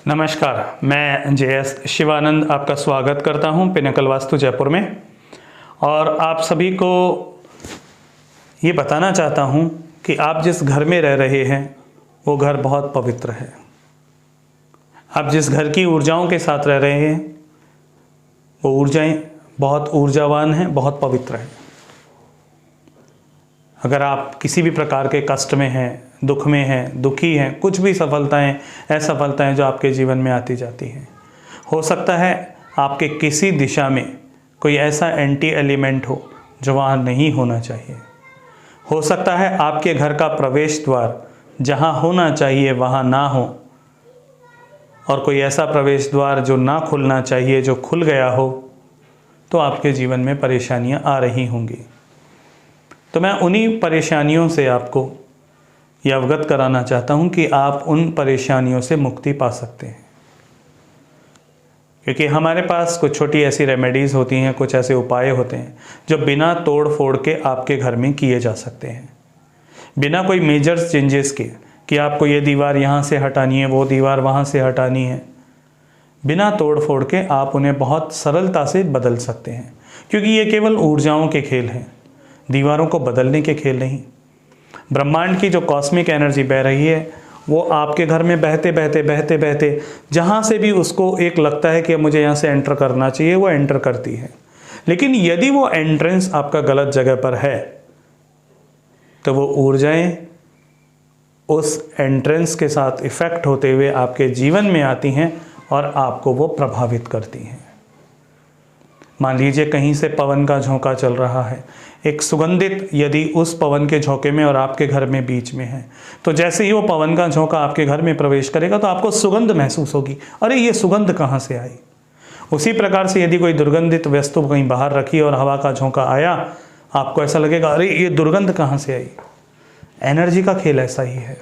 नमस्कार, मैं JS शिवानंद आपका स्वागत करता हूं पिनेकल वास्तु जयपुर में। और आप सभी को ये बताना चाहता हूं कि आप जिस घर में रह रहे हैं वो घर बहुत पवित्र है। आप जिस घर की ऊर्जाओं के साथ रह रहे हैं वो ऊर्जाएं बहुत ऊर्जावान हैं, बहुत पवित्र हैं। अगर आप किसी भी प्रकार के कष्ट में हैं, दुख में हैं, दुखी हैं, कुछ भी सफलताएं, असफलताएं जो आपके जीवन में आती जाती हैं, हो सकता है आपके किसी दिशा में कोई ऐसा एंटी एलिमेंट हो जो वहाँ नहीं होना चाहिए। हो सकता है आपके घर का प्रवेश द्वार जहाँ होना चाहिए वहाँ ना हो, और कोई ऐसा प्रवेश द्वार जो ना खुलना चाहिए जो खुल गया हो, तो आपके जीवन में परेशानियाँ आ रही होंगी। तो मैं उन्हीं परेशानियों से आपको ये अवगत कराना चाहता हूँ कि आप उन परेशानियों से मुक्ति पा सकते हैं। क्योंकि हमारे पास कुछ छोटी ऐसी रेमेडीज़ होती हैं, कुछ ऐसे उपाय होते हैं जो बिना तोड़ फोड़ के आपके घर में किए जा सकते हैं, बिना कोई मेजर चेंजेस के कि आपको ये दीवार यहाँ से हटानी है, वो दीवार वहाँ से हटानी है। बिना तोड़ फोड़ के आप उन्हें बहुत सरलता से बदल सकते हैं, क्योंकि ये केवल ऊर्जाओं के खेल हैं, दीवारों को बदलने के खेल नहीं। ब्रह्मांड की जो कॉस्मिक एनर्जी बह रही है वो आपके घर में बहते बहते बहते बहते जहाँ से भी उसको एक लगता है कि मुझे यहाँ से एंटर करना चाहिए, वो एंटर करती है। लेकिन यदि वो एंट्रेंस आपका गलत जगह पर है तो वो ऊर्जाएं उस एंट्रेंस के साथ इफेक्ट होते हुए आपके जीवन में आती हैं और आपको वो प्रभावित करती हैं। मान लीजिए कहीं से पवन का झोंका चल रहा है, एक सुगंधित यदि उस पवन के झोंके में और आपके घर में बीच में है, तो जैसे ही वो पवन का झोंका आपके घर में प्रवेश करेगा तो आपको सुगंध महसूस होगी, अरे ये सुगंध कहाँ से आई। उसी प्रकार से यदि कोई दुर्गंधित वस्तु कहीं बाहर रखी और हवा का झोंका आया, आपको ऐसा लगेगा अरे ये दुर्गंध कहाँ से आई। एनर्जी का खेल ऐसा ही है।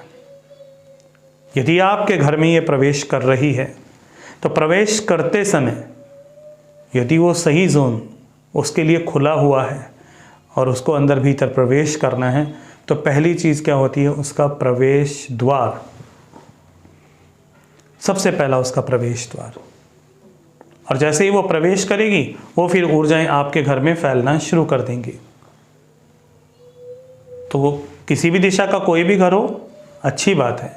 यदि आपके घर में ये प्रवेश कर रही है तो प्रवेश करते समय यदि वो सही जोन उसके लिए खुला हुआ है और उसको अंदर भीतर प्रवेश करना है, तो पहली चीज़ क्या होती है, उसका प्रवेश द्वार। सबसे पहला उसका प्रवेश द्वार। और जैसे ही वो प्रवेश करेगी वो फिर ऊर्जाएं आपके घर में फैलना शुरू कर देंगी। तो वो किसी भी दिशा का कोई भी घर हो, अच्छी बात है,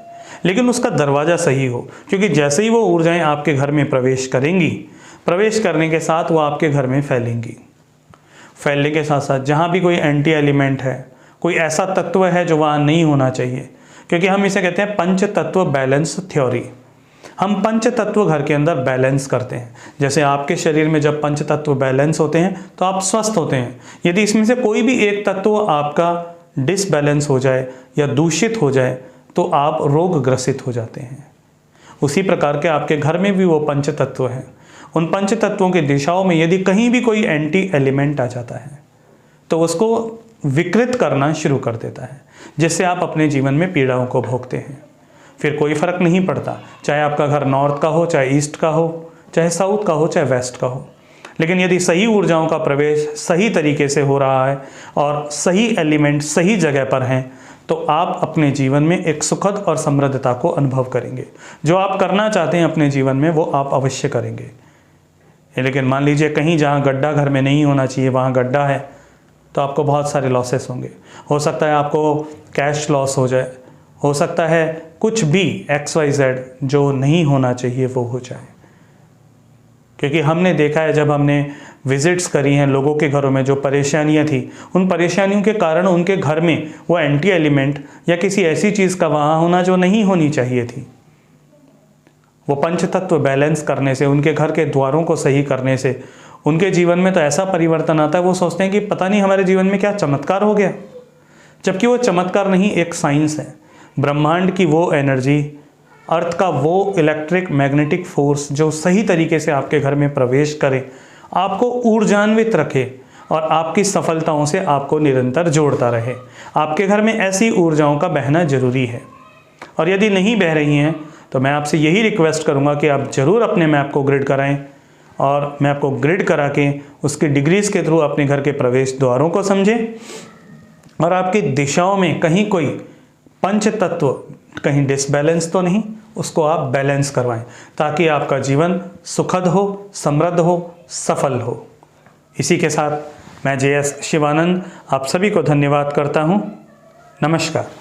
लेकिन उसका दरवाज़ा सही हो। क्योंकि जैसे ही वो ऊर्जाएं आपके घर में प्रवेश करेंगी, प्रवेश करने के साथ वो आपके घर में फैलेंगी। फैलने के साथ साथ जहाँ भी कोई एंटी एलिमेंट है, कोई ऐसा तत्व है जो वहाँ नहीं होना चाहिए, क्योंकि हम इसे कहते हैं पंच तत्व बैलेंस थ्योरी। हम पंच तत्व घर के अंदर बैलेंस करते हैं। जैसे आपके शरीर में जब पंच तत्व बैलेंस होते हैं तो आप स्वस्थ होते हैं। यदि इसमें से कोई भी एक तत्व आपका डिसबैलेंस हो जाए या दूषित हो जाए तो आप रोग ग्रसित हो जाते हैं। उसी प्रकार के आपके घर में भी वो पंच तत्व हैं। उन पंच तत्वों की दिशाओं में यदि कहीं भी कोई एंटी एलिमेंट आ जाता है तो उसको विकृत करना शुरू कर देता है, जिससे आप अपने जीवन में पीड़ाओं को भोगते हैं। फिर कोई फर्क नहीं पड़ता, चाहे आपका घर नॉर्थ का हो, चाहे ईस्ट का हो, चाहे साउथ का हो, चाहे वेस्ट का हो। लेकिन यदि सही ऊर्जाओं का प्रवेश सही तरीके से हो रहा है और सही एलिमेंट सही जगह पर हैं, तो आप अपने जीवन में एक सुखद और समृद्धता को अनुभव करेंगे। जो आप करना चाहते हैं अपने जीवन में वो आप अवश्य करेंगे। लेकिन मान लीजिए कहीं जहाँ गड्ढा घर में नहीं होना चाहिए वहाँ गड्ढा है, तो आपको बहुत सारे लॉसेस होंगे। हो सकता है आपको कैश लॉस हो जाए, हो सकता है कुछ भी XYZ जो नहीं होना चाहिए वो हो जाए। क्योंकि हमने देखा है, जब हमने विजिट्स करी हैं लोगों के घरों में, जो परेशानियां थी, उन परेशानियों के कारण उनके घर में वो एंटी एलिमेंट या किसी ऐसी चीज़ का वहाँ होना जो नहीं होनी चाहिए थी। वो पंच तत्व बैलेंस करने से, उनके घर के द्वारों को सही करने से उनके जीवन में तो ऐसा परिवर्तन आता है, वो सोचते हैं कि पता नहीं हमारे जीवन में क्या चमत्कार हो गया। जबकि वो चमत्कार नहीं, एक साइंस है। ब्रह्मांड की वो एनर्जी, अर्थ का वो इलेक्ट्रिक मैग्नेटिक फोर्स जो सही तरीके से आपके घर में प्रवेश करे, आपको ऊर्जान्वित रखे और आपकी सफलताओं से आपको निरंतर जोड़ता रहे। आपके घर में ऐसी ऊर्जाओं का बहना जरूरी है। और यदि नहीं बह रही हैं तो मैं आपसे यही रिक्वेस्ट करूंगा कि आप ज़रूर अपने मैप को ग्रिड कराएं, और मैप को ग्रिड करा के उसकी डिग्रीज़ के थ्रू अपने घर के प्रवेश द्वारों को समझें, और आपकी दिशाओं में कहीं कोई पंच तत्व कहीं डिसबैलेंस तो नहीं, उसको आप बैलेंस करवाएं, ताकि आपका जीवन सुखद हो, समृद्ध हो, सफल हो। इसी के साथ मैं JS शिवानंद आप सभी को धन्यवाद करता हूँ। नमस्कार।